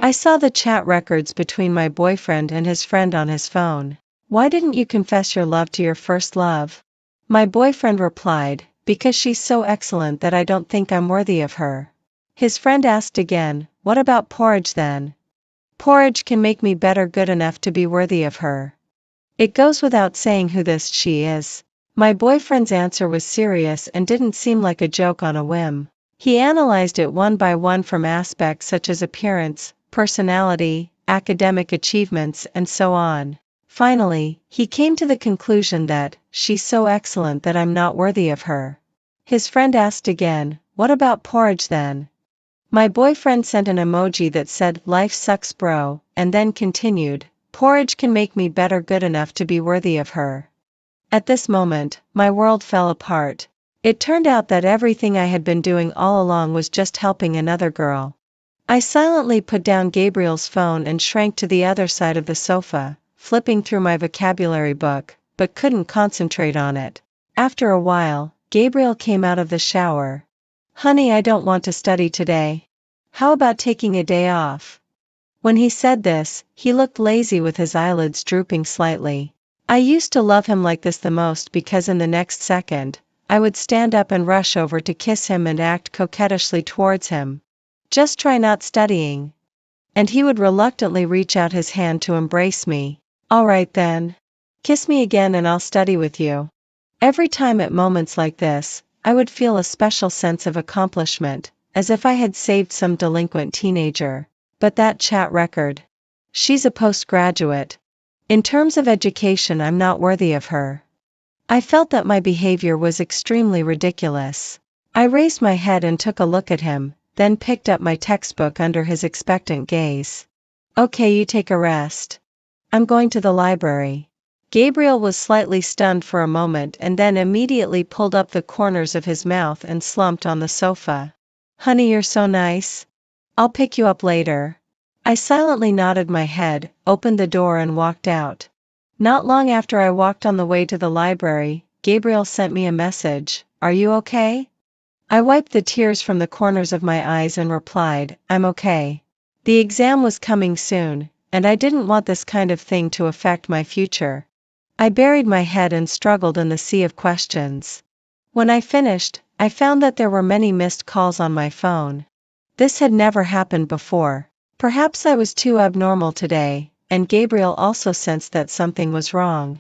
I saw the chat records between my boyfriend and his friend on his phone. Why didn't you confess your love to your first love? My boyfriend replied, because she's so excellent that I don't think I'm worthy of her. His friend asked again, what about porridge then? Porridge can make me better good enough to be worthy of her. It goes without saying who this she is. My boyfriend's answer was serious and didn't seem like a joke on a whim. He analyzed it one by one from aspects such as appearance, personality, academic achievements, and so on. Finally, he came to the conclusion that, she's so excellent that I'm not worthy of her. His friend asked again, what about porridge then? My boyfriend sent an emoji that said, life sucks bro, and then continued, porridge can make me better good enough to be worthy of her. At this moment, my world fell apart. It turned out that everything I had been doing all along was just helping another girl. I silently put down Gabriel's phone and shrank to the other side of the sofa, flipping through my vocabulary book, but couldn't concentrate on it. After a while, Gabriel came out of the shower. Honey, I don't want to study today. How about taking a day off? When he said this, he looked lazy with his eyelids drooping slightly. I used to love him like this the most because in the next second, I would stand up and rush over to kiss him and act coquettishly towards him. Just try not studying. And he would reluctantly reach out his hand to embrace me. All right then. Kiss me again and I'll study with you. Every time at moments like this, I would feel a special sense of accomplishment, as if I had saved some delinquent teenager. But that chat record. She's a postgraduate. In terms of education, I'm not worthy of her. I felt that my behavior was extremely ridiculous. I raised my head and took a look at him, then picked up my textbook under his expectant gaze. Okay, you take a rest. I'm going to the library. Gabriel was slightly stunned for a moment and then immediately pulled up the corners of his mouth and slumped on the sofa. Honey, you're so nice. I'll pick you up later. I silently nodded my head, opened the door and walked out. Not long after I walked on the way to the library, Gabriel sent me a message, "Are you okay?" I wiped the tears from the corners of my eyes and replied, "I'm okay." The exam was coming soon, and I didn't want this kind of thing to affect my future. I buried my head and struggled in the sea of questions. When I finished, I found that there were many missed calls on my phone. This had never happened before. Perhaps I was too abnormal today, and Gabriel also sensed that something was wrong.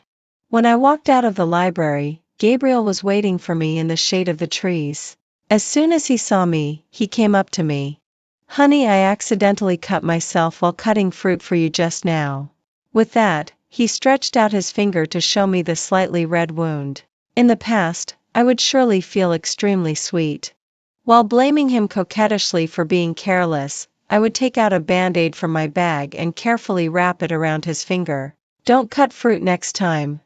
When I walked out of the library, Gabriel was waiting for me in the shade of the trees. As soon as he saw me, he came up to me. Honey, I accidentally cut myself while cutting fruit for you just now. With that, he stretched out his finger to show me the slightly red wound. In the past, I would surely feel extremely sweet. While blaming him coquettishly for being careless, I would take out a band-aid from my bag and carefully wrap it around his finger. Don't cut fruit next time.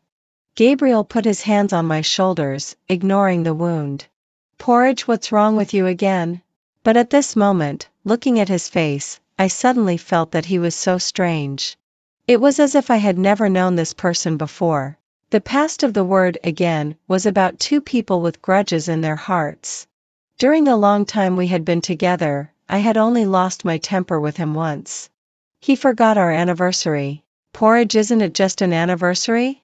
Gabriel put his hands on my shoulders, ignoring the wound. Porridge, what's wrong with you again? But at this moment, looking at his face, I suddenly felt that he was so strange. It was as if I had never known this person before. The past of the word again was about two people with grudges in their hearts. During the long time we had been together, I had only lost my temper with him once. He forgot our anniversary. Porridge, isn't it just an anniversary?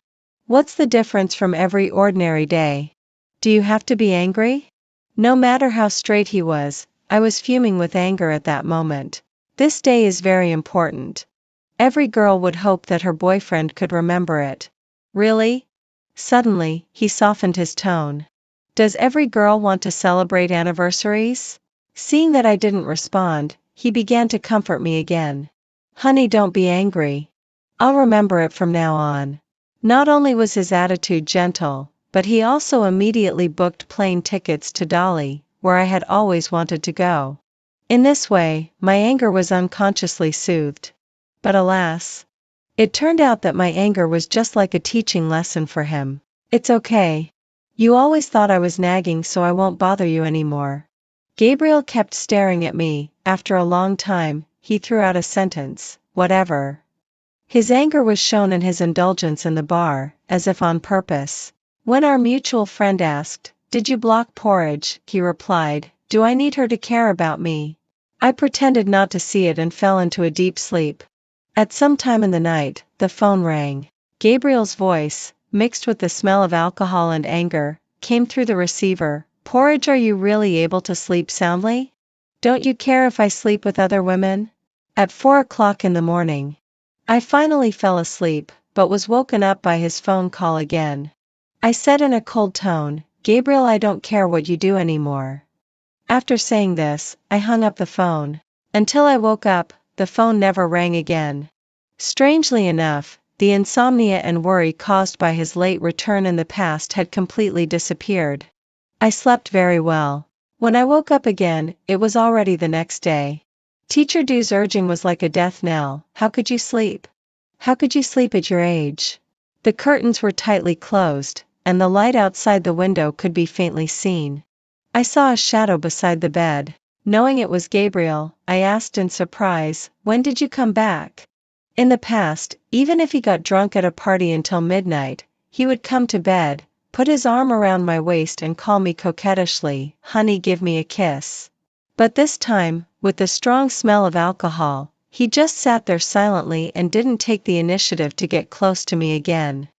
What's the difference from every ordinary day? Do you have to be angry? No matter how straight he was, I was fuming with anger at that moment. This day is very important. Every girl would hope that her boyfriend could remember it. Really? Suddenly, he softened his tone. Does every girl want to celebrate anniversaries? Seeing that I didn't respond, he began to comfort me again. Honey, don't be angry. I'll remember it from now on. Not only was his attitude gentle, but he also immediately booked plane tickets to Dali, where I had always wanted to go. In this way, my anger was unconsciously soothed. But alas, it turned out that my anger was just like a teaching lesson for him. It's okay. You always thought I was nagging, so I won't bother you anymore. Gabriel kept staring at me. After a long time, he threw out a sentence, whatever. His anger was shown in his indulgence in the bar, as if on purpose. When our mutual friend asked, "Did you block Porridge?" he replied, "Do I need her to care about me?" I pretended not to see it and fell into a deep sleep. At some time in the night, the phone rang. Gabriel's voice, mixed with the smell of alcohol and anger, came through the receiver. "Porridge, are you really able to sleep soundly? Don't you care if I sleep with other women?" At 4 o'clock in the morning. I finally fell asleep, but was woken up by his phone call again. I said in a cold tone, "Gabriel, I don't care what you do anymore." After saying this, I hung up the phone. Until I woke up, the phone never rang again. Strangely enough, the insomnia and worry caused by his late return in the past had completely disappeared. I slept very well. When I woke up again, it was already the next day. Teacher Du's urging was like a death knell. "How could you sleep? How could you sleep at your age?" The curtains were tightly closed, and the light outside the window could be faintly seen. I saw a shadow beside the bed. Knowing it was Gabriel, I asked in surprise, "When did you come back?" In the past, even if he got drunk at a party until midnight, he would come to bed, put his arm around my waist and call me coquettishly, "Honey, give me a kiss." But this time, with the strong smell of alcohol, he just sat there silently and didn't take the initiative to get close to me again.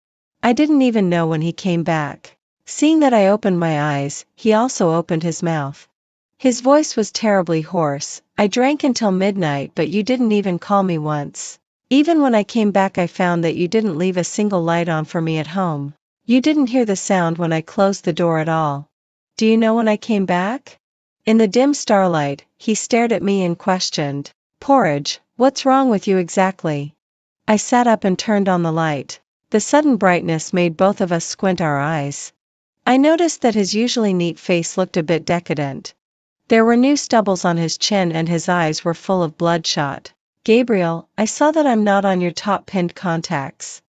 I didn't even know when he came back. Seeing that I opened my eyes, he also opened his mouth. His voice was terribly hoarse. "I drank until midnight, but you didn't even call me once. Even when I came back, I found that you didn't leave a single light on for me at home. You didn't hear the sound when I closed the door at all. Do you know when I came back?" In the dim starlight, he stared at me and questioned, "Porridge, what's wrong with you exactly?" I sat up and turned on the light. The sudden brightness made both of us squint our eyes. I noticed that his usually neat face looked a bit decadent. There were new stubbles on his chin and his eyes were full of bloodshot. "Gabriel, I saw that I'm not on your top pinned contacts."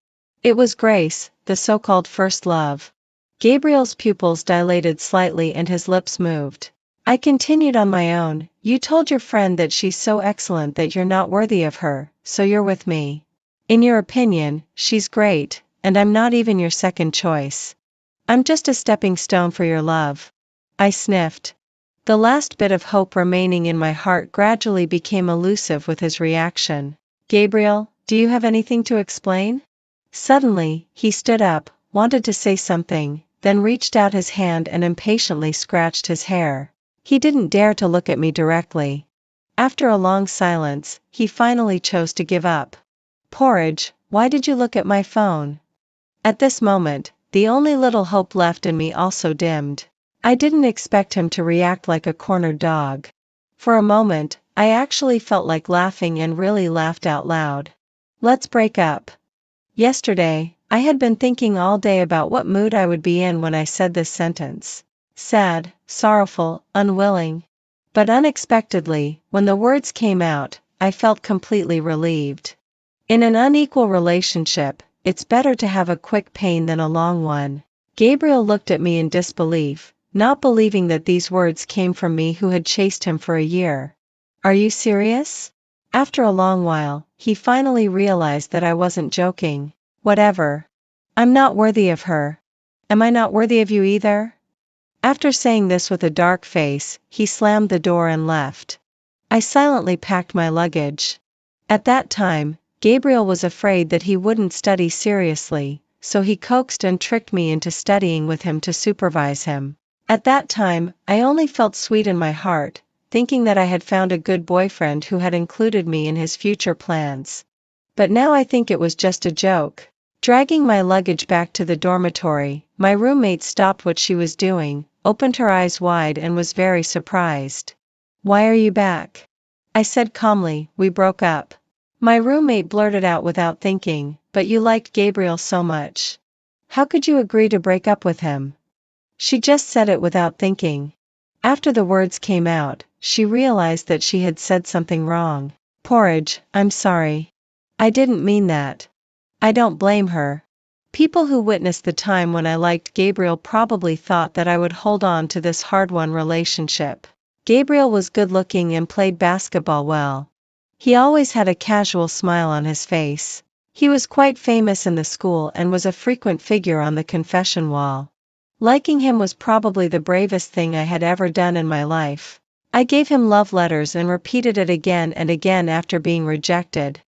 It was Grace, the so-called first love. Gabriel's pupils dilated slightly and his lips moved. I continued on my own, "You told your friend that she's so excellent that you're not worthy of her, so you're with me. In your opinion, she's great, and I'm not even your second choice. I'm just a stepping stone for your love." I sniffed. The last bit of hope remaining in my heart gradually became elusive with his reaction. "Gabriel, do you have anything to explain?" Suddenly, he stood up, wanted to say something, then reached out his hand and impatiently scratched his hair. He didn't dare to look at me directly. After a long silence, he finally chose to give up. "Porridge, why did you look at my phone?" At this moment, the only little hope left in me also dimmed. I didn't expect him to react like a cornered dog. For a moment, I actually felt like laughing and really laughed out loud. "Let's break up." Yesterday, I had been thinking all day about what mood I would be in when I said this sentence. Sad, sorrowful, unwilling. But unexpectedly, when the words came out, I felt completely relieved. In an unequal relationship, it's better to have a quick pain than a long one. Gabriel looked at me in disbelief, not believing that these words came from me who had chased him for a year. "Are you serious?" After a long while, he finally realized that I wasn't joking. "Whatever. I'm not worthy of her. Am I not worthy of you either?" After saying this with a dark face, he slammed the door and left. I silently packed my luggage. At that time, Gabriel was afraid that he wouldn't study seriously, so he coaxed and tricked me into studying with him to supervise him. At that time, I only felt sweet in my heart, thinking that I had found a good boyfriend who had included me in his future plans. But now I think it was just a joke. Dragging my luggage back to the dormitory, my roommate stopped what she was doing, opened her eyes wide and was very surprised. "Why are you back?" I said calmly, "We broke up." My roommate blurted out without thinking, "But you liked Gabriel so much. How could you agree to break up with him?" She just said it without thinking. After the words came out, she realized that she had said something wrong. "Porridge, I'm sorry. I didn't mean that." I don't blame her. People who witnessed the time when I liked Gabriel probably thought that I would hold on to this hard-won relationship. Gabriel was good-looking and played basketball well. He always had a casual smile on his face. He was quite famous in the school and was a frequent figure on the confession wall. Liking him was probably the bravest thing I had ever done in my life. I gave him love letters and repeated it again and again after being rejected.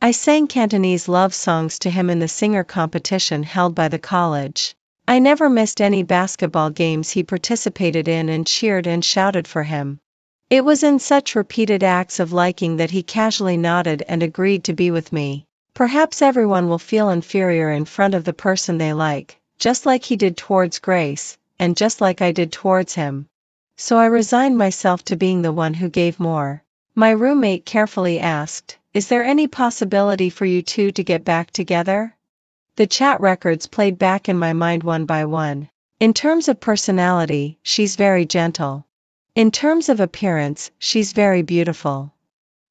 I sang Cantonese love songs to him in the singer competition held by the college. I never missed any basketball games he participated in and cheered and shouted for him. It was in such repeated acts of liking that he casually nodded and agreed to be with me. Perhaps everyone will feel inferior in front of the person they like, just like he did towards Grace, and just like I did towards him. So I resigned myself to being the one who gave more. My roommate carefully asked, "Is there any possibility for you two to get back together?" The chat records played back in my mind one by one. In terms of personality, she's very gentle. In terms of appearance, she's very beautiful.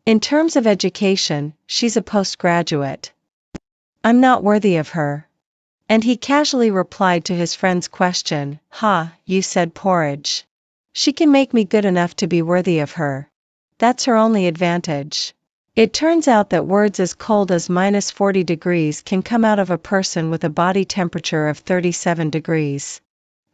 In terms of education, she's a postgraduate. I'm not worthy of her. And he casually replied to his friend's question, "Ha, you said porridge. She can make me good enough to be worthy of her. That's her only advantage." It turns out that words as cold as -40 degrees can come out of a person with a body temperature of 37 degrees.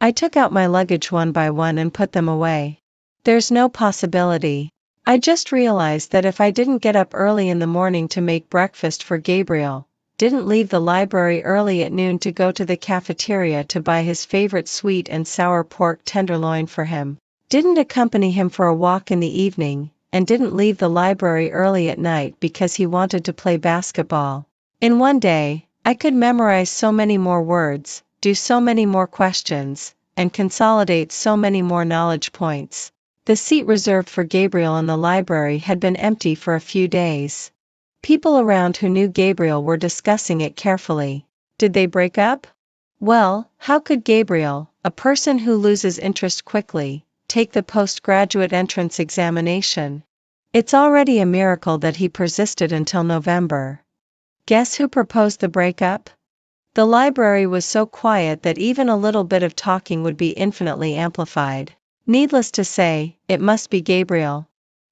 I took out my luggage one by one and put them away. There's no possibility. I just realized that if I didn't get up early in the morning to make breakfast for Gabriel, didn't leave the library early at noon to go to the cafeteria to buy his favorite sweet and sour pork tenderloin for him, didn't accompany him for a walk in the evening, and didn't leave the library early at night because he wanted to play basketball. In one day, I could memorize so many more words, do so many more questions, and consolidate so many more knowledge points. The seat reserved for Gabriel in the library had been empty for a few days. People around who knew Gabriel were discussing it carefully. Did they break up? Well, how could Gabriel, a person who loses interest quickly, take the postgraduate entrance examination? It's already a miracle that he persisted until November. Guess who proposed the breakup? The library was so quiet that even a little bit of talking would be infinitely amplified. Needless to say, it must be Gabriel.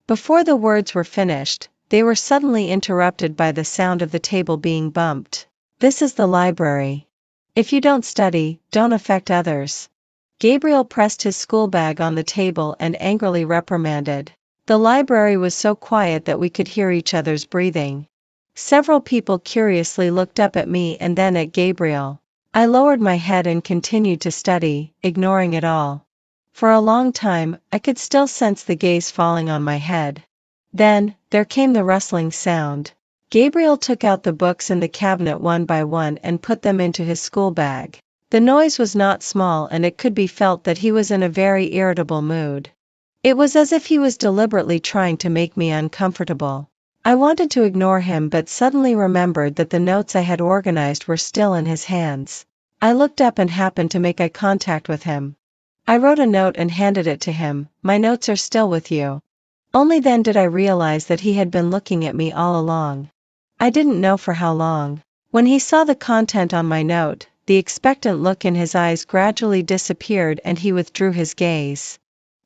Before the words were finished, they were suddenly interrupted by the sound of the table being bumped. This is the library. If you don't study, don't affect others. Gabriel pressed his school bag on the table and angrily reprimanded. The library was so quiet that we could hear each other's breathing. Several people curiously looked up at me and then at Gabriel. I lowered my head and continued to study, ignoring it all. For a long time, I could still sense the gaze falling on my head. Then, there came the rustling sound. Gabriel took out the books in the cabinet one by one and put them into his school bag. The noise was not small and it could be felt that he was in a very irritable mood. It was as if he was deliberately trying to make me uncomfortable. I wanted to ignore him but suddenly remembered that the notes I had organized were still in his hands. I looked up and happened to make eye contact with him. I wrote a note and handed it to him. "My notes are still with you." Only then did I realize that he had been looking at me all along. I didn't know for how long. When he saw the content on my note, the expectant look in his eyes gradually disappeared and he withdrew his gaze.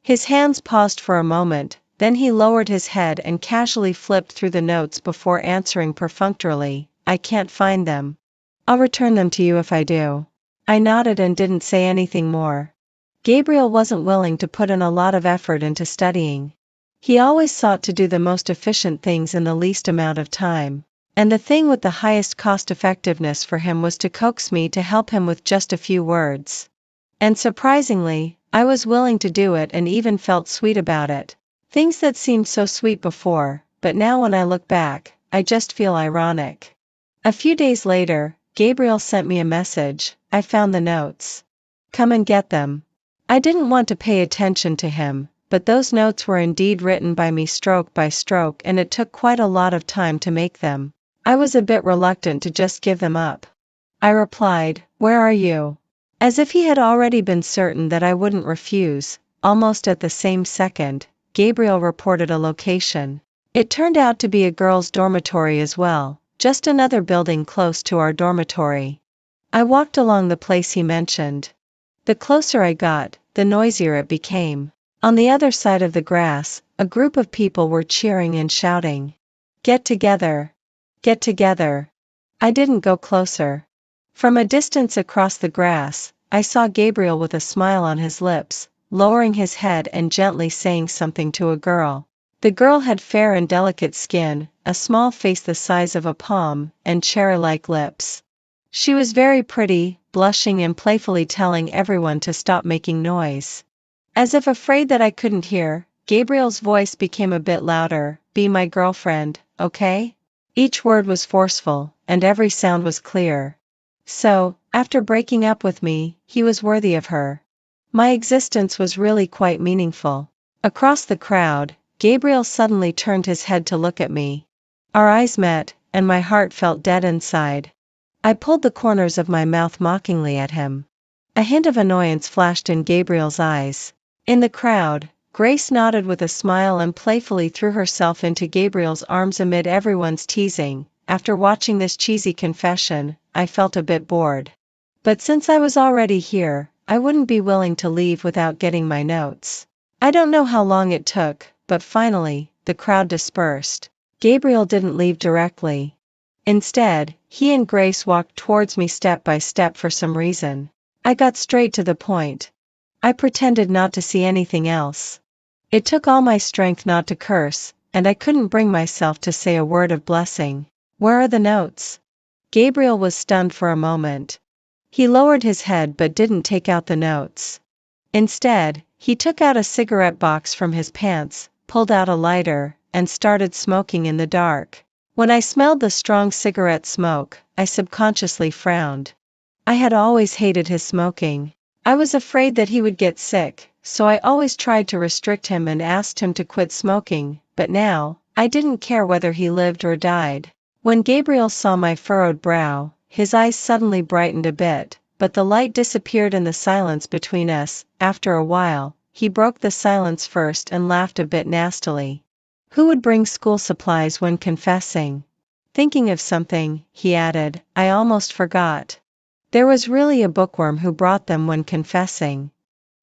His hands paused for a moment, then he lowered his head and casually flipped through the notes before answering perfunctorily, "I can't find them. I'll return them to you if I do." I nodded and didn't say anything more. Gabriel wasn't willing to put in a lot of effort into studying. He always sought to do the most efficient things in the least amount of time, and the thing with the highest cost-effectiveness for him was to coax me to help him with just a few words. And surprisingly, I was willing to do it and even felt sweet about it. Things that seemed so sweet before, but now when I look back, I just feel ironic. A few days later, Gabriel sent me a message, "I found the notes. Come and get them." I didn't want to pay attention to him, but those notes were indeed written by me stroke by stroke and it took quite a lot of time to make them. I was a bit reluctant to just give them up. I replied, "Where are you?" As if he had already been certain that I wouldn't refuse. Almost at the same second, Gabriel reported a location. It turned out to be a girls' dormitory as well, just another building close to our dormitory. I walked along the place he mentioned. The closer I got, the noisier it became. On the other side of the grass, a group of people were cheering and shouting, "Get together! Get together!" I didn't go closer. From a distance across the grass, I saw Gabriel with a smile on his lips, lowering his head and gently saying something to a girl. The girl had fair and delicate skin, a small face the size of a palm, and cherry-like lips. She was very pretty, blushing and playfully telling everyone to stop making noise. As if afraid that I couldn't hear, Gabriel's voice became a bit louder. "Be my girlfriend, okay?" Each word was forceful, and every sound was clear. So, after breaking up with me, he was worthy of her. My existence was really quite meaningful. Across the crowd, Gabriel suddenly turned his head to look at me. Our eyes met, and my heart felt dead inside. I pulled the corners of my mouth mockingly at him. A hint of annoyance flashed in Gabriel's eyes. In the crowd, Grace nodded with a smile and playfully threw herself into Gabriel's arms amid everyone's teasing. After watching this cheesy confession, I felt a bit bored. But since I was already here, I wouldn't be willing to leave without getting my notes. I don't know how long it took, but finally, the crowd dispersed. Gabriel didn't leave directly. Instead, he and Grace walked towards me step by step for some reason. I got straight to the point. I pretended not to see anything else. It took all my strength not to curse, and I couldn't bring myself to say a word of blessing. "Where are the notes?" Gabriel was stunned for a moment. He lowered his head but didn't take out the notes. Instead, he took out a cigarette box from his pants, pulled out a lighter, and started smoking in the dark. When I smelled the strong cigarette smoke, I subconsciously frowned. I had always hated his smoking. I was afraid that he would get sick, so I always tried to restrict him and asked him to quit smoking, but now, I didn't care whether he lived or died. When Gabriel saw my furrowed brow, his eyes suddenly brightened a bit, but the light disappeared in the silence between us. After a while, he broke the silence first and laughed a bit nastily. "Who would bring school supplies when confessing?" Thinking of something, he added, "I almost forgot. There was really a bookworm who brought them when confessing."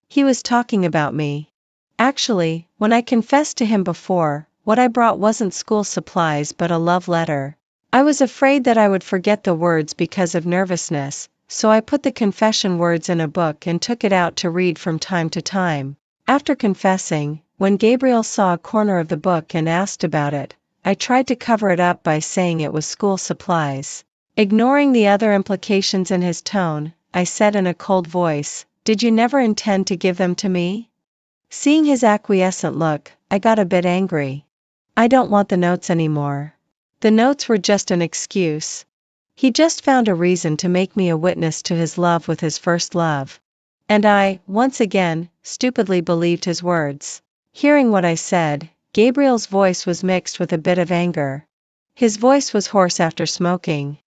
He was talking about me. Actually, when I confessed to him before, what I brought wasn't school supplies but a love letter. I was afraid that I would forget the words because of nervousness, so I put the confession words in a book and took it out to read from time to time. After confessing, when Gabriel saw a corner of the book and asked about it, I tried to cover it up by saying it was school supplies. Ignoring the other implications in his tone, I said in a cold voice, "Did you never intend to give them to me?" Seeing his acquiescent look, I got a bit angry. "I don't want the notes anymore." The notes were just an excuse. He just found a reason to make me a witness to his love with his first love. And I, once again, stupidly believed his words. Hearing what I said, Gabriel's voice was mixed with a bit of anger. His voice was hoarse after smoking.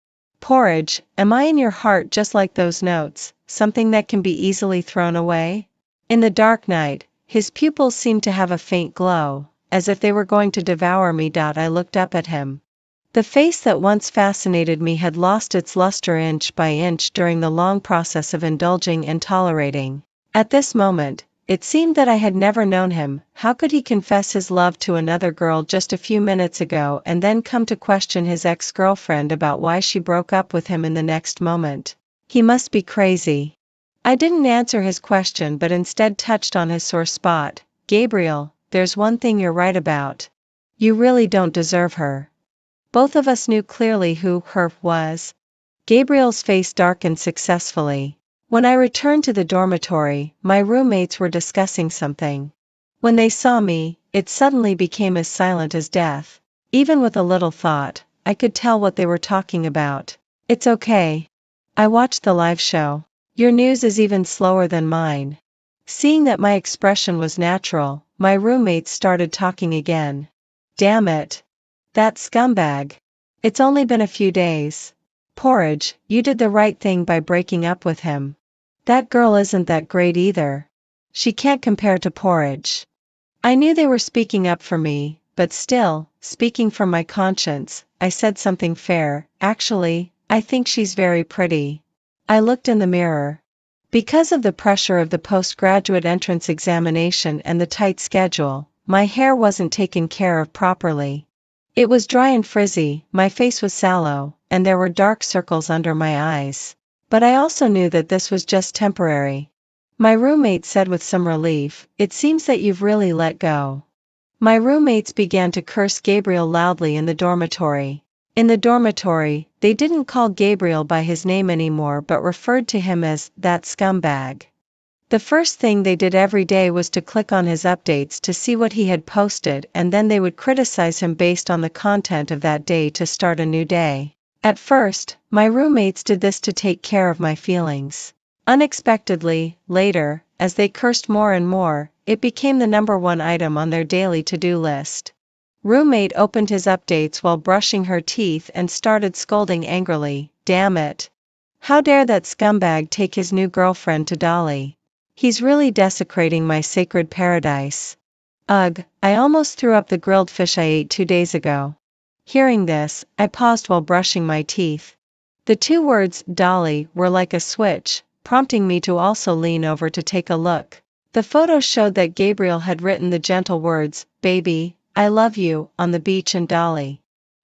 "Porridge, am I in your heart just like those notes, something that can be easily thrown away?" In the dark night, his pupils seemed to have a faint glow, as if they were going to devour me. I looked up at him. The face that once fascinated me had lost its luster inch by inch during the long process of indulging and tolerating. At this moment, it seemed that I had never known him. How could he confess his love to another girl just a few minutes ago and then come to question his ex-girlfriend about why she broke up with him in the next moment? He must be crazy. I didn't answer his question but instead touched on his sore spot. "Gabriel, there's one thing you're right about. You really don't deserve her." Both of us knew clearly who her was. Gabriel's face darkened successfully. When I returned to the dormitory, my roommates were discussing something. When they saw me, it suddenly became as silent as death. Even with a little thought, I could tell what they were talking about. "It's okay. I watched the live show. Your news is even slower than mine." Seeing that my expression was natural, my roommates started talking again. "Damn it. That scumbag. It's only been a few days. Porridge, you did the right thing by breaking up with him. That girl isn't that great either. She can't compare to Porridge." I knew they were speaking up for me, but still, speaking from my conscience, I said something fair. "Actually, I think she's very pretty." I looked in the mirror. Because of the pressure of the postgraduate entrance examination and the tight schedule, my hair wasn't taken care of properly. It was dry and frizzy, my face was sallow, and there were dark circles under my eyes. But I also knew that this was just temporary. My roommate said with some relief, "It seems that you've really let go." My roommates began to curse Gabriel loudly in the dormitory. In the dormitory, they didn't call Gabriel by his name anymore but referred to him as that scumbag. The first thing they did every day was to click on his updates to see what he had posted, and then they would criticize him based on the content of that day to start a new day. At first, my roommates did this to take care of my feelings. Unexpectedly, later, as they cursed more and more, it became the #1 item on their daily to-do list. Roommate opened his updates while brushing her teeth and started scolding angrily, "Damn it. How dare that scumbag take his new girlfriend to Dolly? He's really desecrating my sacred paradise. Ugh, I almost threw up the grilled fish I ate 2 days ago." Hearing this, I paused while brushing my teeth. The 2 words, Dolly, were like a switch, prompting me to also lean over to take a look. The photo showed that Gabriel had written the gentle words, "Baby, I love you," on the beach in Dolly.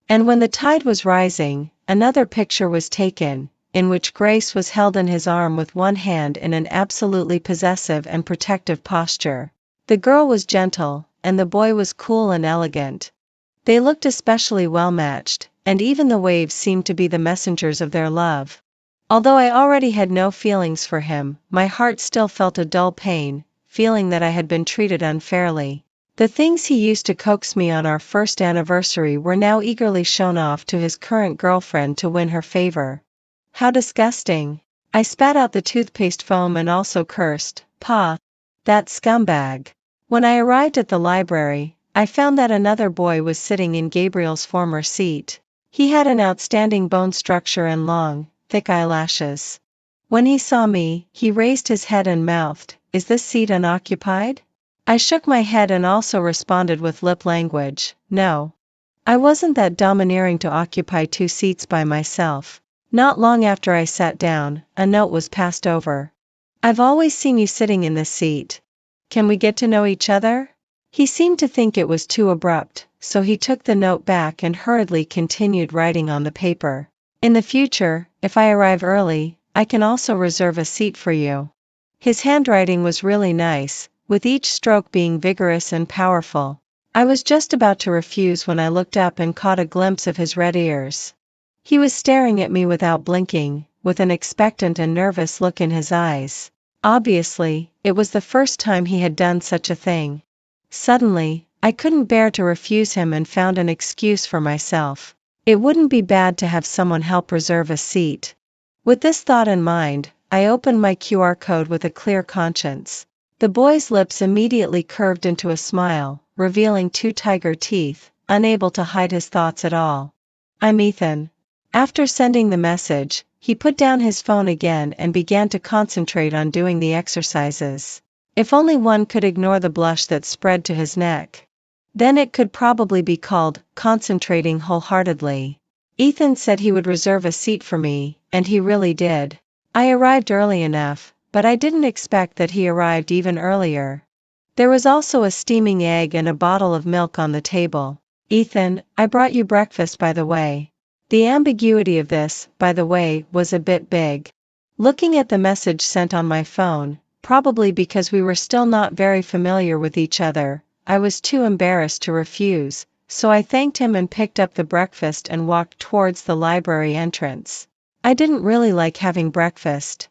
And when the tide was rising, another picture was taken, in which Grace was held in his arm with one hand in an absolutely possessive and protective posture. The girl was gentle, and the boy was cool and elegant. They looked especially well matched, and even the waves seemed to be the messengers of their love. Although I already had no feelings for him, my heart still felt a dull pain, feeling that I had been treated unfairly. The things he used to coax me on our first anniversary were now eagerly shown off to his current girlfriend to win her favor. How disgusting. I spat out the toothpaste foam and also cursed, "Pa, that scumbag." When I arrived at the library, I found that another boy was sitting in Gabriel's former seat. He had an outstanding bone structure and long, thick eyelashes. When he saw me, he raised his head and mouthed, "Is this seat unoccupied?" I shook my head and also responded with lip language, "No. I wasn't that domineering to occupy 2 seats by myself." Not long after I sat down, a note was passed over. "I've always seen you sitting in this seat. Can we get to know each other?" He seemed to think it was too abrupt, so he took the note back and hurriedly continued writing on the paper. "In the future, if I arrive early, I can also reserve a seat for you." His handwriting was really nice, with each stroke being vigorous and powerful. I was just about to refuse when I looked up and caught a glimpse of his red ears. He was staring at me without blinking, with an expectant and nervous look in his eyes. Obviously, it was the first time he had done such a thing. Suddenly, I couldn't bear to refuse him and found an excuse for myself. It wouldn't be bad to have someone help reserve a seat. With this thought in mind, I opened my QR code with a clear conscience. The boy's lips immediately curved into a smile, revealing 2 tiger teeth, unable to hide his thoughts at all. "I'm Ethan." After sending the message, he put down his phone again and began to concentrate on doing the exercises. If only one could ignore the blush that spread to his neck. Then it could probably be called concentrating wholeheartedly. Ethan said he would reserve a seat for me, and he really did. I arrived early enough, but I didn't expect that he arrived even earlier. There was also a steaming egg and a bottle of milk on the table. "Ethan, I brought you breakfast by the way." The ambiguity of this, by the way, was a bit big. Looking at the message sent on my phone, probably because we were still not very familiar with each other, I was too embarrassed to refuse, so I thanked him and picked up the breakfast and walked towards the library entrance. I didn't really like having breakfast.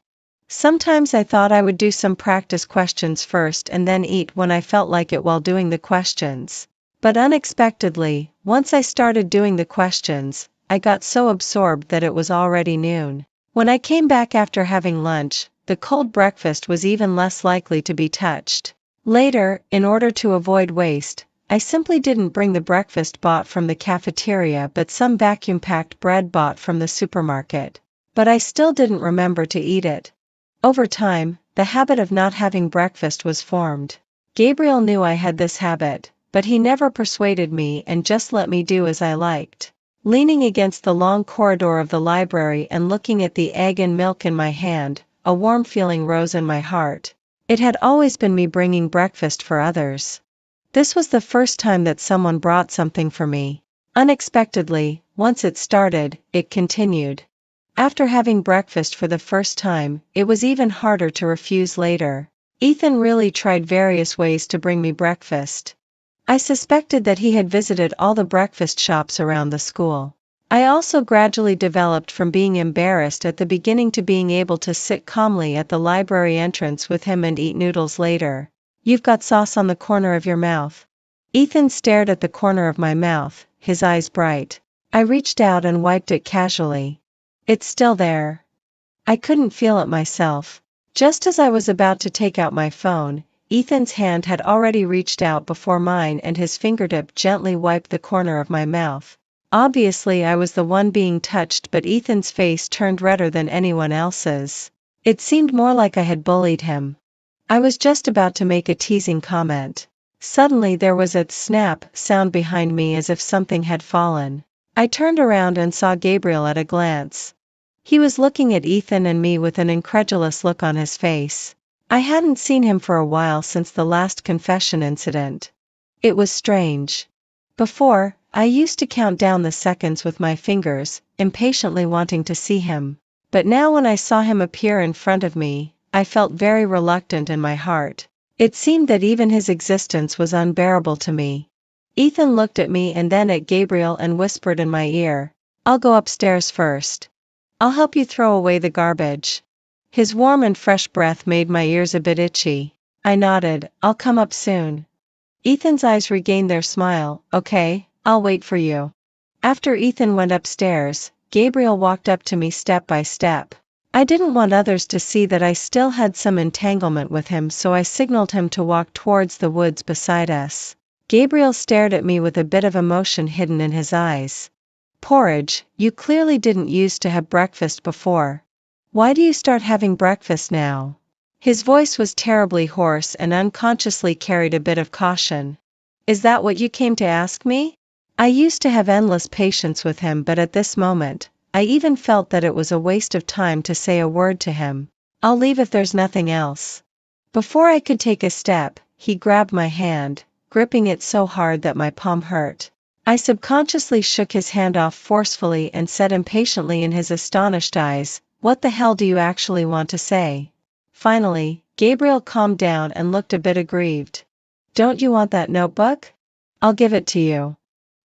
Sometimes I thought I would do some practice questions first and then eat when I felt like it while doing the questions. But unexpectedly, once I started doing the questions, I got so absorbed that it was already noon. When I came back after having lunch, the cold breakfast was even less likely to be touched. Later, in order to avoid waste, I simply didn't bring the breakfast bought from the cafeteria but some vacuum-packed bread bought from the supermarket. But I still didn't remember to eat it. Over time, the habit of not having breakfast was formed. Gabriel knew I had this habit, but he never persuaded me and just let me do as I liked. Leaning against the long corridor of the library and looking at the egg and milk in my hand, a warm feeling rose in my heart. It had always been me bringing breakfast for others. This was the first time that someone brought something for me. Unexpectedly, once it started, it continued. After having breakfast for the first time, it was even harder to refuse later. Ethan really tried various ways to bring me breakfast. I suspected that he had visited all the breakfast shops around the school. I also gradually developed from being embarrassed at the beginning to being able to sit calmly at the library entrance with him and eat noodles later. You've got sauce on the corner of your mouth. Ethan stared at the corner of my mouth, his eyes bright. I reached out and wiped it casually. It's still there. I couldn't feel it myself. Just as I was about to take out my phone, Ethan's hand had already reached out before mine and his fingertip gently wiped the corner of my mouth. Obviously I was the one being touched, but Ethan's face turned redder than anyone else's. It seemed more like I had bullied him. I was just about to make a teasing comment. Suddenly there was a snap sound behind me as if something had fallen. I turned around and saw Gabriel at a glance. He was looking at Ethan and me with an incredulous look on his face. I hadn't seen him for a while since the last confession incident. It was strange. Before, I used to count down the seconds with my fingers, impatiently wanting to see him. But now when I saw him appear in front of me, I felt very reluctant in my heart. It seemed that even his existence was unbearable to me. Ethan looked at me and then at Gabriel and whispered in my ear, "I'll go upstairs first. I'll help you throw away the garbage." His warm and fresh breath made my ears a bit itchy. I nodded, "I'll come up soon." Ethan's eyes regained their smile. "Okay, I'll wait for you." After Ethan went upstairs, Gabriel walked up to me step by step. I didn't want others to see that I still had some entanglement with him, so I signaled him to walk towards the woods beside us. Gabriel stared at me with a bit of emotion hidden in his eyes. "Porridge, you clearly didn't used to have breakfast before. Why do you start having breakfast now?" His voice was terribly hoarse and unconsciously carried a bit of caution. "Is that what you came to ask me?" I used to have endless patience with him, but at this moment, I even felt that it was a waste of time to say a word to him. "I'll leave if there's nothing else." Before I could take a step, he grabbed my hand, gripping it so hard that my palm hurt. I subconsciously shook his hand off forcefully and said impatiently in his astonished eyes, "What the hell do you actually want to say?" Finally, Gabriel calmed down and looked a bit aggrieved. "Don't you want that notebook? I'll give it to you."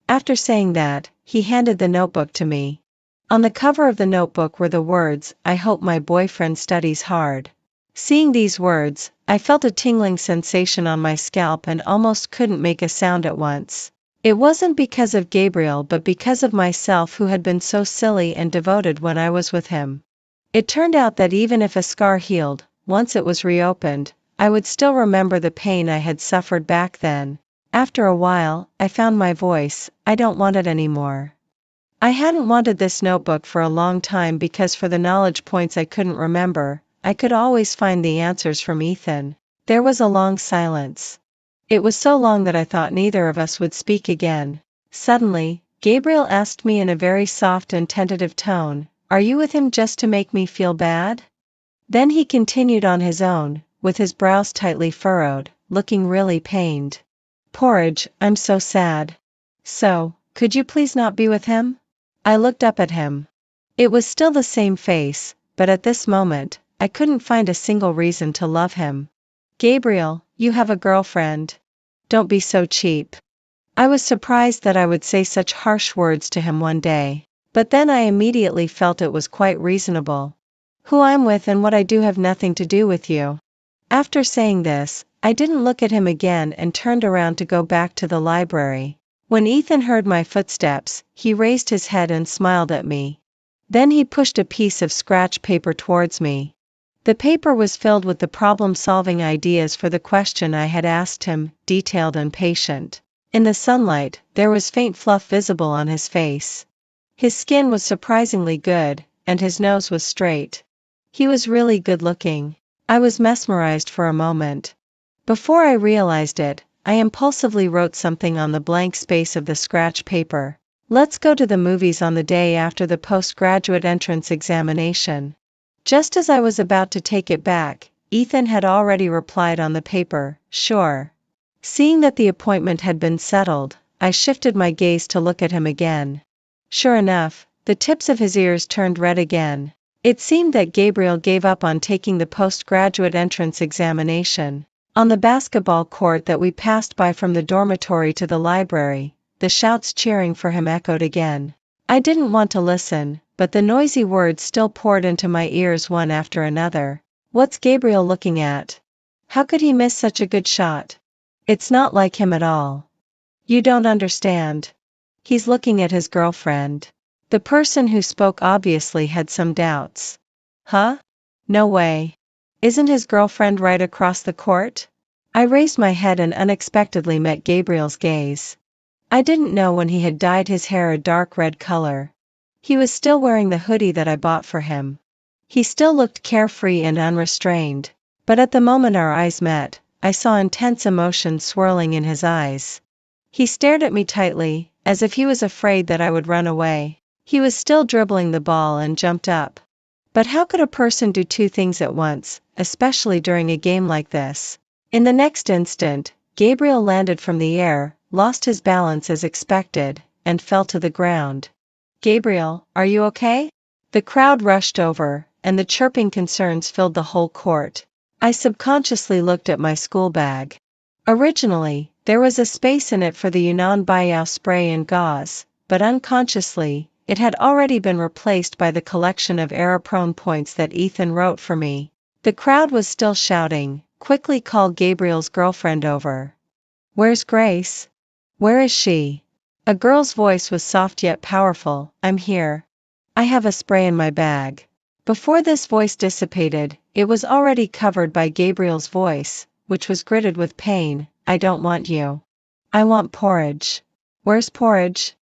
After saying that, he handed the notebook to me. On the cover of the notebook were the words, "I hope my boyfriend studies hard." Seeing these words, I felt a tingling sensation on my scalp and almost couldn't make a sound at once. It wasn't because of Gabriel but because of myself, who had been so silly and devoted when I was with him. It turned out that even if a scar healed, once it was reopened, I would still remember the pain I had suffered back then. After a while, I found my voice. "I don't want it anymore." I hadn't wanted this notebook for a long time because for the knowledge points I couldn't remember, I could always find the answers from Ethan. There was a long silence. It was so long that I thought neither of us would speak again. Suddenly, Gabriel asked me in a very soft and tentative tone, "Are you with him just to make me feel bad?" Then he continued on his own, with his brows tightly furrowed, looking really pained. "Porridge, I'm so sad. So, could you please not be with him?" I looked up at him. It was still the same face, but at this moment, I couldn't find a single reason to love him. "Gabriel, you have a girlfriend. Don't be so cheap." I was surprised that I would say such harsh words to him one day, but then I immediately felt it was quite reasonable. "Who I'm with and what I do have nothing to do with you." After saying this, I didn't look at him again and turned around to go back to the library. When Ethan heard my footsteps, he raised his head and smiled at me. Then he pushed a piece of scratch paper towards me. The paper was filled with the problem-solving ideas for the question I had asked him, detailed and patient. In the sunlight, there was faint fluff visible on his face. His skin was surprisingly good, and his nose was straight. He was really good-looking. I was mesmerized for a moment. Before I realized it, I impulsively wrote something on the blank space of the scratch paper. "Let's go to the movies on the day after the postgraduate entrance examination." Just as I was about to take it back, Ethan had already replied on the paper, "Sure." Seeing that the appointment had been settled, I shifted my gaze to look at him again. Sure enough, the tips of his ears turned red again. It seemed that Gabriel gave up on taking the postgraduate entrance examination. On the basketball court that we passed by from the dormitory to the library, the shouts cheering for him echoed again. I didn't want to listen, but the noisy words still poured into my ears one after another. What's Gabriel looking at? How could he miss such a good shot? It's not like him at all. You don't understand. He's looking at his girlfriend. The person who spoke obviously had some doubts. Huh? No way. Isn't his girlfriend right across the court? I raised my head and unexpectedly met Gabriel's gaze. I didn't know when he had dyed his hair a dark red color. He was still wearing the hoodie that I bought for him. He still looked carefree and unrestrained, but at the moment our eyes met, I saw intense emotion swirling in his eyes. He stared at me tightly, as if he was afraid that I would run away. He was still dribbling the ball and jumped up. But how could a person do two things at once, especially during a game like this? In the next instant, Gabriel landed from the air, lost his balance as expected, and fell to the ground. Gabriel, are you okay? The crowd rushed over, and the chirping concerns filled the whole court. I subconsciously looked at my school bag. Originally, there was a space in it for the Yunnan Baiyao spray and gauze, but unconsciously, it had already been replaced by the collection of error-prone points that Ethan wrote for me. The crowd was still shouting, "Quickly call Gabriel's girlfriend over." Where's Grace? Where is she? A girl's voice was soft yet powerful. I'm here. I have a spray in my bag. Before this voice dissipated, it was already covered by Gabriel's voice, which was gritted with pain. I don't want you. I want porridge. Where's porridge?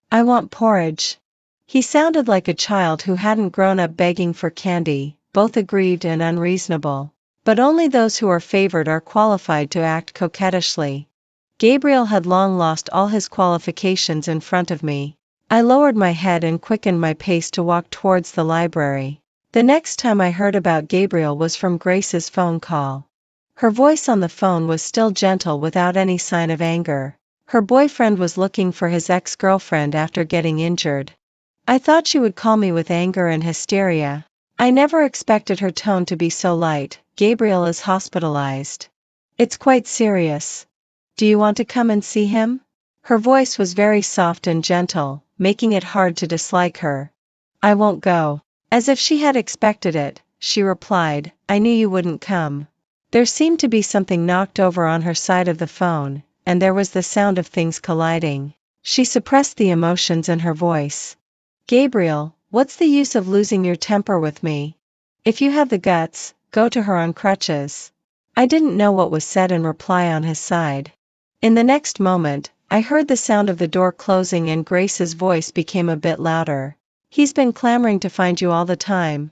I want porridge. He sounded like a child who hadn't grown up begging for candy, both aggrieved and unreasonable. But only those who are favored are qualified to act coquettishly. Gabriel had long lost all his qualifications in front of me. I lowered my head and quickened my pace to walk towards the library. The next time I heard about Gabriel was from Grace's phone call. Her voice on the phone was still gentle without any sign of anger. Her boyfriend was looking for his ex-girlfriend after getting injured. I thought she would call me with anger and hysteria. I never expected her tone to be so light. Gabriel is hospitalized. It's quite serious. Do you want to come and see him? Her voice was very soft and gentle, making it hard to dislike her. I won't go. As if she had expected it, she replied, I knew you wouldn't come. There seemed to be something knocked over on her side of the phone, and there was the sound of things colliding. She suppressed the emotions in her voice. Gabriel, what's the use of losing your temper with me? If you have the guts, go to her on crutches. I didn't know what was said in reply on his side. In the next moment, I heard the sound of the door closing and Grace's voice became a bit louder. He's been clamoring to find you all the time.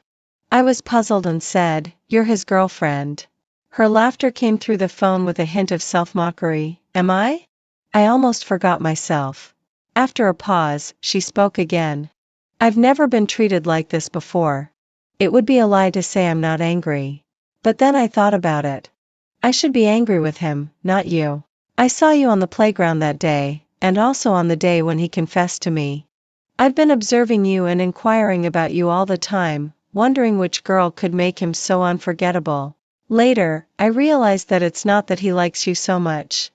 I was puzzled and said, you're his girlfriend. Her laughter came through the phone with a hint of self-mockery. Am I? I almost forgot myself. After a pause, she spoke again. I've never been treated like this before. It would be a lie to say I'm not angry. But then I thought about it. I should be angry with him, not you. I saw you on the playground that day, and also on the day when he confessed to me. I've been observing you and inquiring about you all the time, wondering which girl could make him so unforgettable. Later, I realized that it's not that he likes you so much.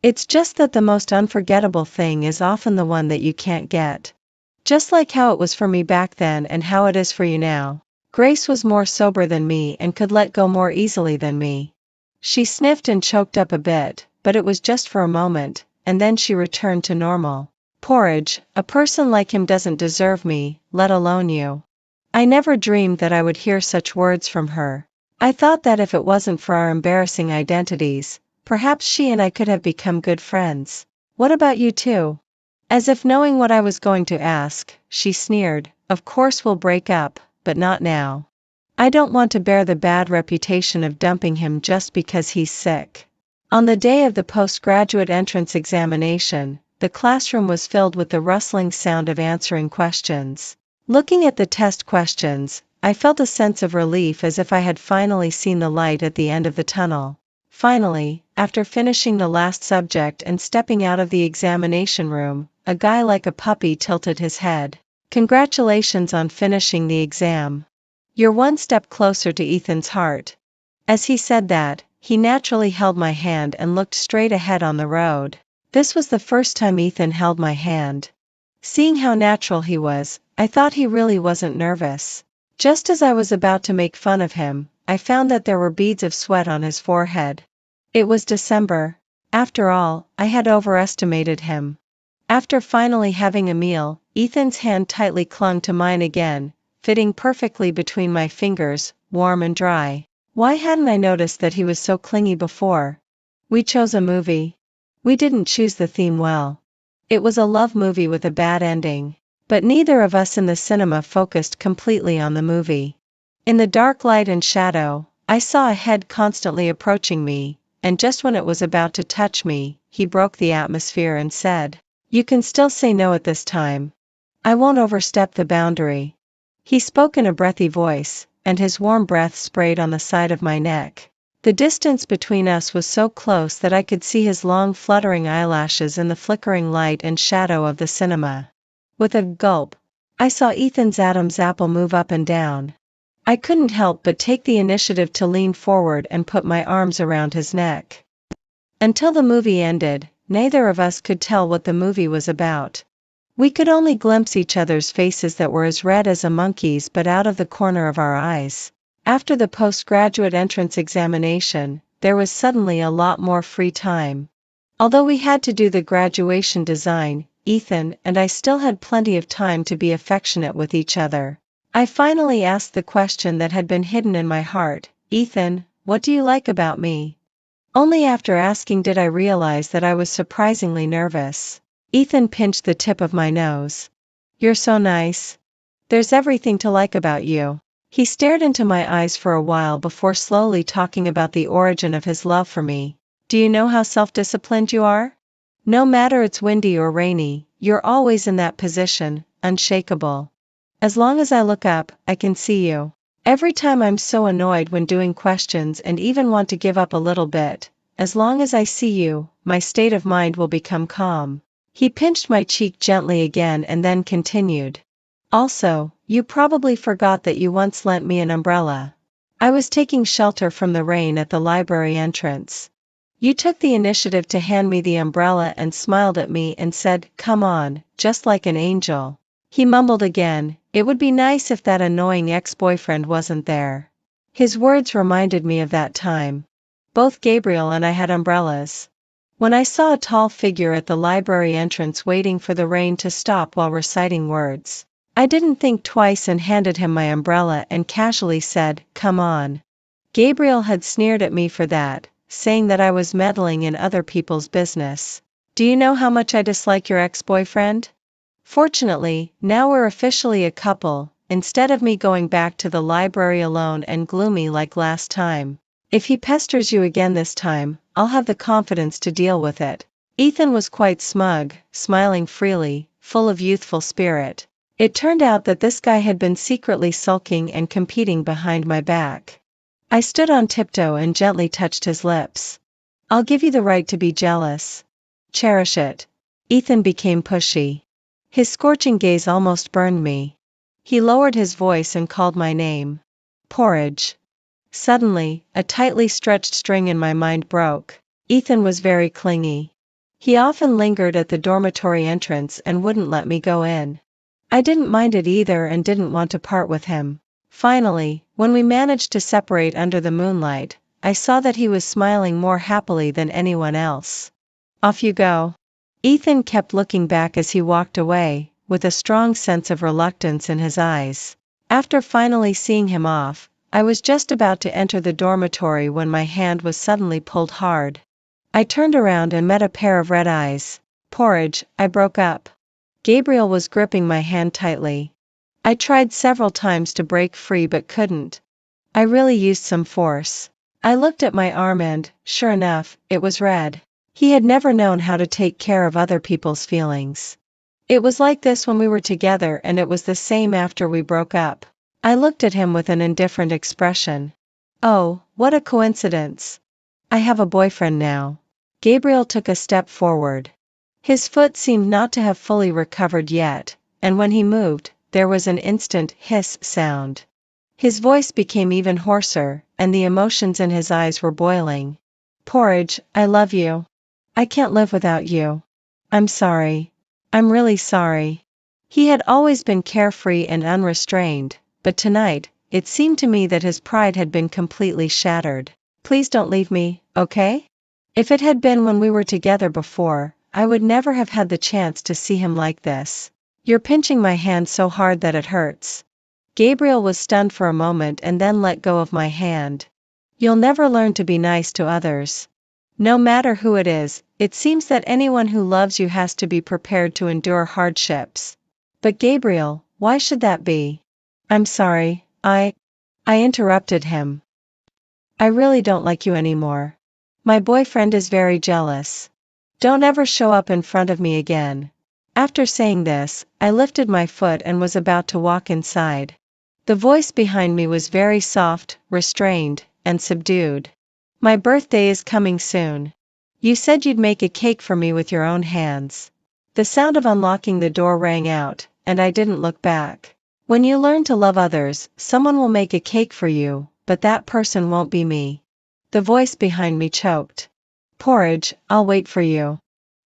It's just that the most unforgettable thing is often the one that you can't get. Just like how it was for me back then and how it is for you now. Grace was more sober than me and could let go more easily than me. She sniffed and choked up a bit, but it was just for a moment, and then she returned to normal. Porridge, a person like him doesn't deserve me, let alone you. I never dreamed that I would hear such words from her. I thought that if it wasn't for our embarrassing identities, perhaps she and I could have become good friends. What about you two? As if knowing what I was going to ask, she sneered, of course we'll break up, but not now. I don't want to bear the bad reputation of dumping him just because he's sick. On the day of the postgraduate entrance examination, the classroom was filled with the rustling sound of answering questions. Looking at the test questions, I felt a sense of relief as if I had finally seen the light at the end of the tunnel. Finally, after finishing the last subject and stepping out of the examination room, a guy like a puppy tilted his head. Congratulations on finishing the exam. You're one step closer to Ethan's heart." As he said that, he naturally held my hand and looked straight ahead on the road. This was the first time Ethan held my hand. Seeing how natural he was, I thought he really wasn't nervous. Just as I was about to make fun of him, I found that there were beads of sweat on his forehead. It was December. After all, I had overestimated him. After finally having a meal, Ethan's hand tightly clung to mine again, fitting perfectly between my fingers, warm and dry. Why hadn't I noticed that he was so clingy before? We chose a movie. We didn't choose the theme well. It was a love movie with a bad ending. But neither of us in the cinema focused completely on the movie. In the dark light and shadow, I saw a head constantly approaching me, and just when it was about to touch me, he broke the atmosphere and said, "You can still say no at this time. I won't overstep the boundary." He spoke in a breathy voice, and his warm breath sprayed on the side of my neck. The distance between us was so close that I could see his long fluttering eyelashes in the flickering light and shadow of the cinema. With a gulp, I saw Ethan's Adam's apple move up and down. I couldn't help but take the initiative to lean forward and put my arms around his neck. Until the movie ended, neither of us could tell what the movie was about. We could only glimpse each other's faces that were as red as a monkey's but out of the corner of our eyes. After the postgraduate entrance examination, there was suddenly a lot more free time. Although we had to do the graduation design, Ethan and I still had plenty of time to be affectionate with each other. I finally asked the question that had been hidden in my heart, "Ethan, what do you like about me?" Only after asking did I realize that I was surprisingly nervous. Ethan pinched the tip of my nose. "You're so nice. There's everything to like about you." He stared into my eyes for a while before slowly talking about the origin of his love for me. "Do you know how self-disciplined you are? No matter it's windy or rainy, you're always in that position, unshakable. As long as I look up, I can see you. Every time I'm so annoyed when doing questions and even want to give up a little bit, as long as I see you, my state of mind will become calm." He pinched my cheek gently again and then continued. "Also, you probably forgot that you once lent me an umbrella. I was taking shelter from the rain at the library entrance. You took the initiative to hand me the umbrella and smiled at me and said, 'Come on,' just like an angel." He mumbled again, "It would be nice if that annoying ex-boyfriend wasn't there." His words reminded me of that time. Both Gabriel and I had umbrellas. When I saw a tall figure at the library entrance waiting for the rain to stop while reciting words, I didn't think twice and handed him my umbrella and casually said, "Come on." Gabriel had sneered at me for that, saying that I was meddling in other people's business. "Do you know how much I dislike your ex-boyfriend? Fortunately, now we're officially a couple, instead of me going back to the library alone and gloomy like last time. If he pesters you again this time, I'll have the confidence to deal with it." Ethan was quite smug, smiling freely, full of youthful spirit. It turned out that this guy had been secretly sulking and competing behind my back. I stood on tiptoe and gently touched his lips. "I'll give you the right to be jealous. Cherish it." Ethan became pushy. His scorching gaze almost burned me. He lowered his voice and called my name. "Porridge." Suddenly, a tightly stretched string in my mind broke. Ethan was very clingy. He often lingered at the dormitory entrance and wouldn't let me go in. I didn't mind it either and didn't want to part with him. Finally, when we managed to separate under the moonlight, I saw that he was smiling more happily than anyone else. "Off you go." Ethan kept looking back as he walked away, with a strong sense of reluctance in his eyes. After finally seeing him off, I was just about to enter the dormitory when my hand was suddenly pulled hard. I turned around and met a pair of red eyes. "Porridge, I broke up." Gabriel was gripping my hand tightly. I tried several times to break free but couldn't. I really used some force. I looked at my arm and, sure enough, it was red. He had never known how to take care of other people's feelings. It was like this when we were together and it was the same after we broke up. I looked at him with an indifferent expression. "Oh, what a coincidence. I have a boyfriend now." Gabriel took a step forward. His foot seemed not to have fully recovered yet, and when he moved, there was an instant hiss sound. His voice became even hoarser, and the emotions in his eyes were boiling. Porridge, I love you. I can't live without you. I'm sorry. I'm really sorry. He had always been carefree and unrestrained, but tonight, it seemed to me that his pride had been completely shattered. Please don't leave me, okay? If it had been when we were together before, I would never have had the chance to see him like this. You're pinching my hand so hard that it hurts. Gabriel was stunned for a moment and then let go of my hand. You'll never learn to be nice to others. No matter who it is, it seems that anyone who loves you has to be prepared to endure hardships. But Gabriel, why should that be? I'm sorry, I interrupted him. I really don't like you anymore. My boyfriend is very jealous. Don't ever show up in front of me again. After saying this, I lifted my foot and was about to walk inside. The voice behind me was very soft, restrained, and subdued. My birthday is coming soon. You said you'd make a cake for me with your own hands. The sound of unlocking the door rang out, and I didn't look back. When you learn to love others, someone will make a cake for you, but that person won't be me. The voice behind me choked. Porridge, I'll wait for you.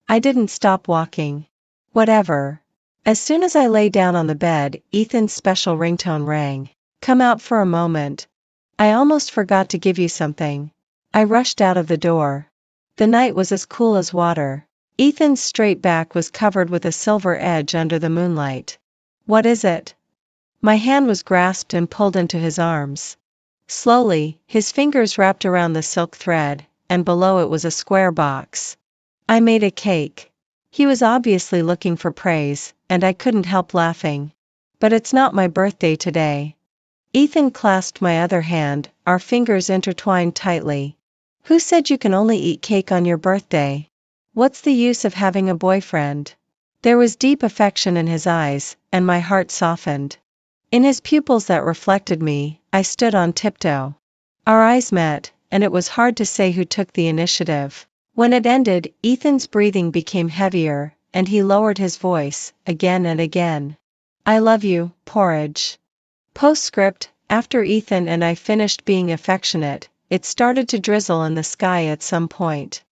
I didn't stop walking. Whatever. As soon as I lay down on the bed, Ethan's special ringtone rang. Come out for a moment. I almost forgot to give you something. I rushed out of the door. The night was as cool as water. Ethan's straight back was covered with a silver edge under the moonlight. What is it? My hand was grasped and pulled into his arms. Slowly, his fingers wrapped around the silk thread, and below it was a square box. I made a cake. He was obviously looking for praise, and I couldn't help laughing. But it's not my birthday today. Ethan clasped my other hand, our fingers intertwined tightly. Who said you can only eat cake on your birthday? What's the use of having a boyfriend? There was deep affection in his eyes, and my heart softened. In his pupils that reflected me, I stood on tiptoe. Our eyes met, and it was hard to say who took the initiative. When it ended, Ethan's breathing became heavier, and he lowered his voice, again and again. I love you, Porridge. Postscript, after Ethan and I finished being affectionate, it started to drizzle in the sky at some point.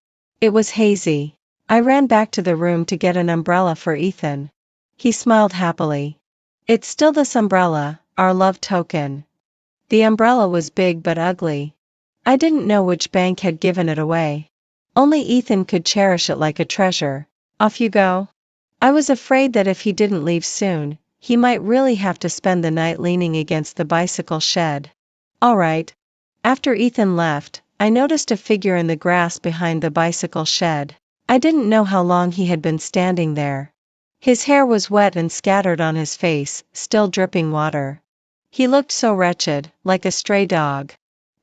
It was hazy. I ran back to the room to get an umbrella for Ethan. He smiled happily. It's still this umbrella, our love token. The umbrella was big but ugly. I didn't know which bank had given it away. Only Ethan could cherish it like a treasure. Off you go. I was afraid that if he didn't leave soon, he might really have to spend the night leaning against the bicycle shed. All right. After Ethan left, I noticed a figure in the grass behind the bicycle shed. I didn't know how long he had been standing there. His hair was wet and scattered on his face, still dripping water. He looked so wretched, like a stray dog.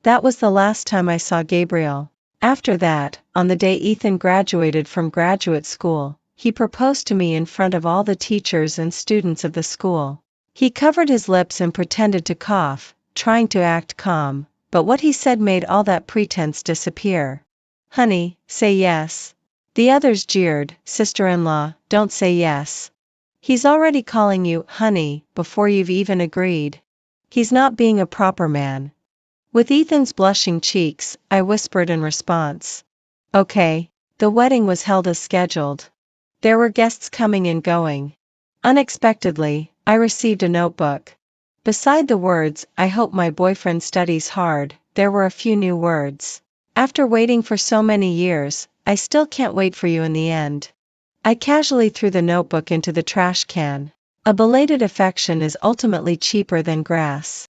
That was the last time I saw Gabriel. After that, on the day Ethan graduated from graduate school, he proposed to me in front of all the teachers and students of the school. He covered his lips and pretended to cough, trying to act calm, but what he said made all that pretense disappear. Honey, say yes. The others jeered, sister-in-law, don't say yes. He's already calling you, honey, before you've even agreed. He's not being a proper man. With Ethan's blushing cheeks, I whispered in response. Okay. The wedding was held as scheduled. There were guests coming and going. Unexpectedly, I received a notebook. Beside the words, I hope my boyfriend studies hard, there were a few new words. After waiting for so many years, I still can't wait for you in the end. I casually threw the notebook into the trash can. A belated affection is ultimately cheaper than grass.